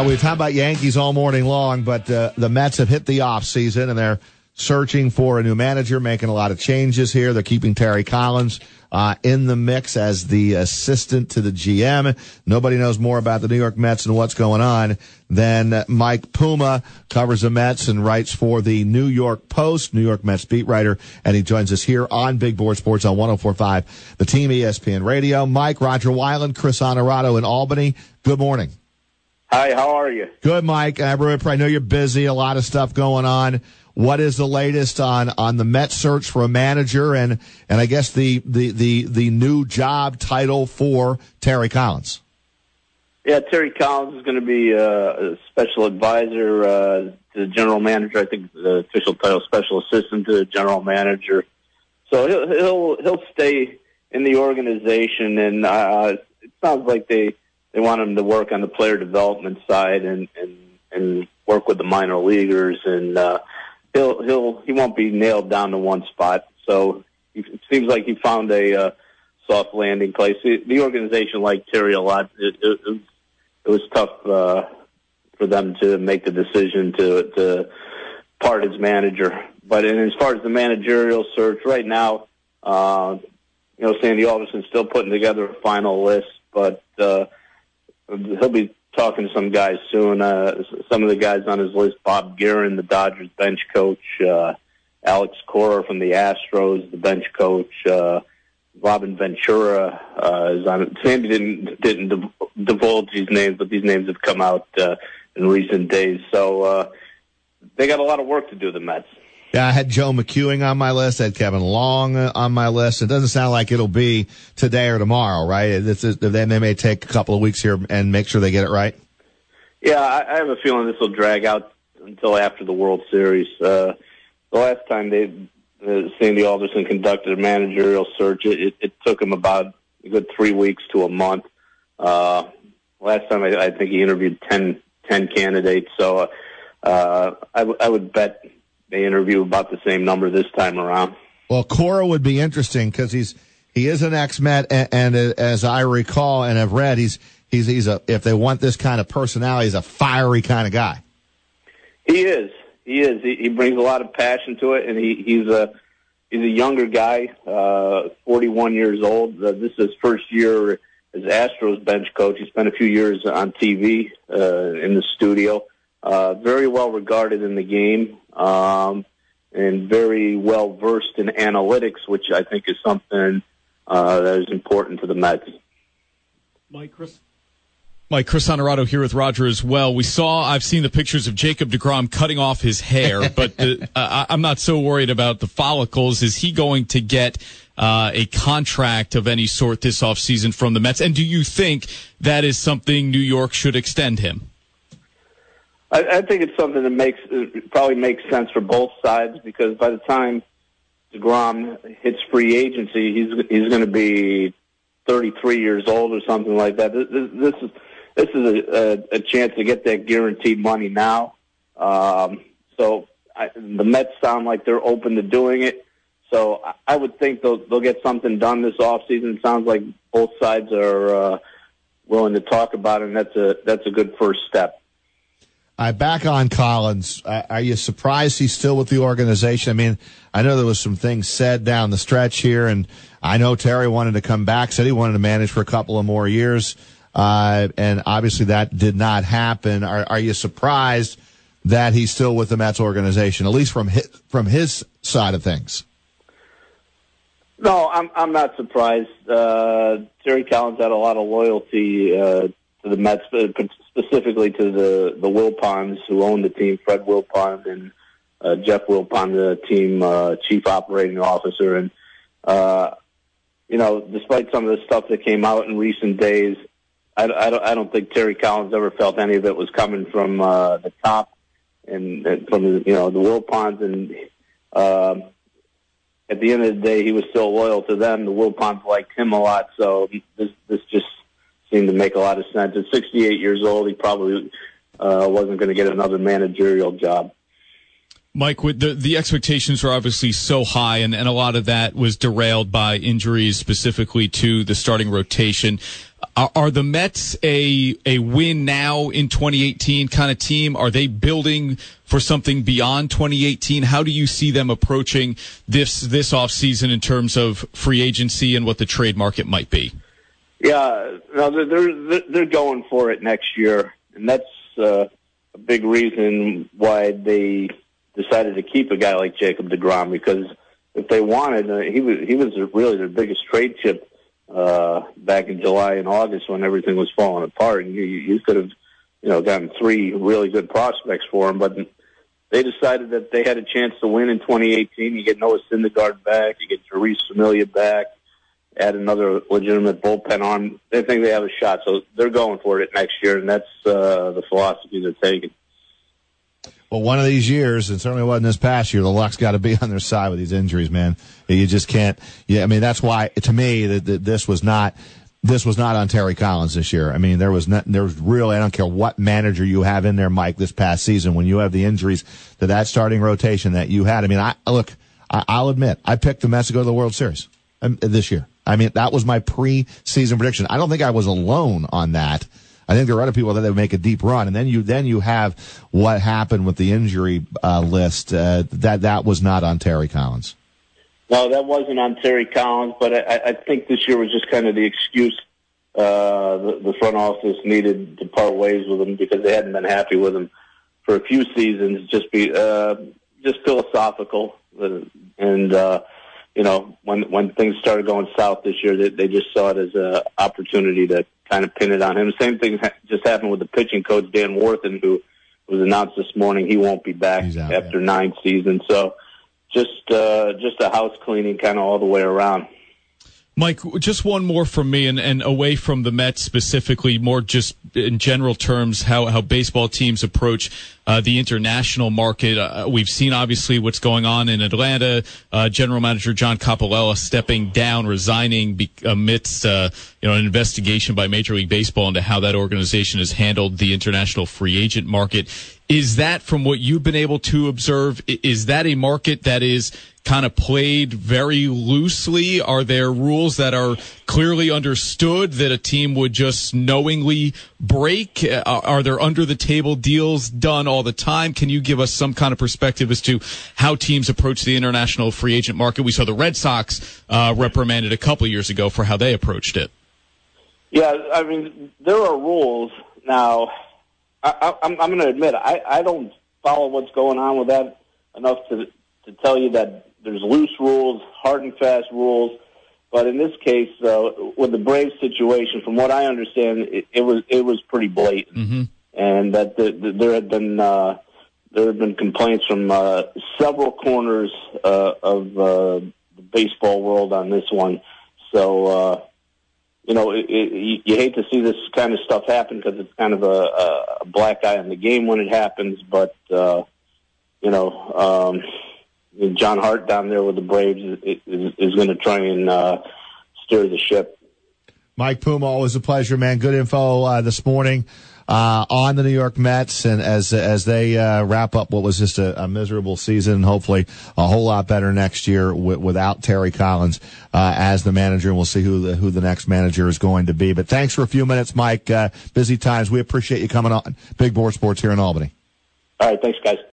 We've talked about Yankees all morning long, but the Mets have hit the offseason, and they're searching for a new manager, making a lot of changes here. They're keeping Terry Collins in the mix as the assistant to the GM. Nobody knows more about the New York Mets and what's going on than Mike Puma, covers the Mets and writes for the New York Post, New York Mets beat writer, and he joins us here on Big Board Sports on 104.5, the Team ESPN Radio. Mike, Roger Weiland, Chris Honorado in Albany, good morning. Hi, how are you? Good, Mike. I know you're busy, a lot of stuff going on. What is the latest on the Mets search for a manager and I guess the new job title for Terry Collins? Yeah, Terry Collins is going to be a special advisor to the general manager. I think the official title, special assistant to the general manager. So he'll stay in the organization, and it sounds like they want him to work on the player development side and work with the minor leaguers, and he won't be nailed down to one spot. So it seems like he found a soft landing place. The organization liked Terry a lot. It was tough for them to make the decision to part as manager. But as far as the managerial search right now, Sandy Alderson's still putting together a final list, but he'll be talking to some guys soon. Some of the guys on his list: Bob Guerin, the Dodgers bench coach; Alex Cora from the Astros, the bench coach; Robin Ventura is on it. Sandy didn't divulge these names, but these names have come out in recent days. So they got a lot of work to do, the Mets. Yeah, I had Joe McEwing on my list. I had Kevin Long on my list. It doesn't sound like it'll be today or tomorrow, right? They may take a couple of weeks here and make sure they get it right. Yeah, I have a feeling this will drag out until after the World Series. The last time Sandy Alderson conducted a managerial search, it took him about a good 3 weeks to a month. Last time I think he interviewed 10 candidates. So I would bet they interview about the same number this time around. Well, Cora would be interesting because he is an ex-Met, and as I recall and have read, he's if they want this kind of personality, he's a fiery kind of guy. He is. He brings a lot of passion to it, and he's a younger guy, 41 years old. This is his first year as Astros bench coach. He spent a few years on TV in the studio. Very well regarded in the game, and very well versed in analytics, which I think is something that is important to the Mets. Chris Honorado here with Roger as well. I've seen the pictures of Jacob deGrom cutting off his hair, but I'm not so worried about the follicles. Is he going to get a contract of any sort this offseason from the Mets? And do you think that is something New York should extend him? I think it's something that probably makes sense for both sides, because by the time deGrom hits free agency, he's going to be 33 years old or something like that. This is a chance to get that guaranteed money now. So the Mets sound like they're open to doing it. So I would think they'll get something done this offseason. It sounds like both sides are willing to talk about it, and that's a good first step. Back on Collins, are you surprised he's still with the organization? I mean, I know there was some things said down the stretch here, and I know Terry wanted to come back, said he wanted to manage for a couple of more years, and obviously that did not happen. Are you surprised that he's still with the Mets organization, at least from his side of things? No, I'm not surprised. Terry Collins had a lot of loyalty to the Mets, specifically to the Wilpons, who own the team, Fred Wilpon and Jeff Wilpon, the team chief operating officer. And, despite some of the stuff that came out in recent days, I don't think Terry Collins ever felt any of it was coming from the top and from the Wilpons. And at the end of the day, he was still loyal to them. The Wilpons liked him a lot, so this just seemed to make a lot of sense. At 68 years old, he probably wasn't going to get another managerial job. Mike, with the expectations were obviously so high, and a lot of that was derailed by injuries, specifically to the starting rotation. Are the Mets a win now in 2018 kind of team? Are they building for something beyond 2018? How do you see them approaching this offseason in terms of free agency and what the trade market might be? Yeah, no, they're going for it next year, and that's a big reason why they decided to keep a guy like Jacob deGrom, because if they wanted, he was really their biggest trade chip back in July and August when everything was falling apart. And you could have, gotten 3 really good prospects for him, but they decided that they had a chance to win in 2018. You get Noah Syndergaard back, you get Therese Familia back, add another legitimate bullpen arm. They think they have a shot, so they're going for it next year, and that's the philosophy they're taking. Well, one of these years, and certainly wasn't this past year, the luck's got to be on their side with these injuries, man. You just can't. Yeah, I mean, that's why to me that this was not on Terry Collins this year. I mean, there was really, I don't care what manager you have in there, Mike, this past season, when you have the injuries to that starting rotation that you had. I mean, I'll admit, I picked the Mets to go to the World Series this year. I mean, that was my preseason prediction. I don't think I was alone on that. I think there were other people that they would make a deep run, and then you have what happened with the injury list. That was not on Terry Collins. No, that wasn't on Terry Collins, but I think this year was just kind of the excuse the front office needed to part ways with him, because they hadn't been happy with him for a few seasons. Just philosophical, and when things started going south this year, they just saw it as an opportunity to kind of pin it on him. Same thing just happened with the pitching coach, Dan Worthen, who was announced this morning he won't be back after 9 seasons. So just a house cleaning kind of all the way around. Mike, just one more from me, and away from the Mets specifically, more just in general terms, how baseball teams approach the international market. We've seen obviously what's going on in Atlanta. General Manager John Coppolella stepping down, resigning amidst an investigation by Major League Baseball into how that organization has handled the international free agent market. Is that, from what you've been able to observe, is that a market that is kind of played very loosely? Are there rules that are clearly understood that a team would just knowingly break? Are there under-the-table deals done all the time? Can you give us some kind of perspective as to how teams approach the international free agent market? We saw the Red Sox reprimanded a couple of years ago for how they approached it. Yeah, I mean, there are rules. Now, I'm going to admit, I don't follow what's going on with that enough to tell you that there's loose rules, hard and fast rules. But in this case, with the Braves situation, from what I understand, it was pretty blatant, and that there had been complaints from several corners of the baseball world on this one. So you hate to see this kind of stuff happen, because it's kind of a black eye on the game when it happens. But John Hart down there with the Braves is going to try and steer the ship. Mike Puma, always a pleasure, man. Good info this morning on the New York Mets, and as they wrap up what was just a miserable season, hopefully a whole lot better next year without Terry Collins as the manager, and we'll see who the next manager is going to be. But thanks for a few minutes, Mike. Busy times. We appreciate you coming on Big Board Sports here in Albany. All right, thanks, guys.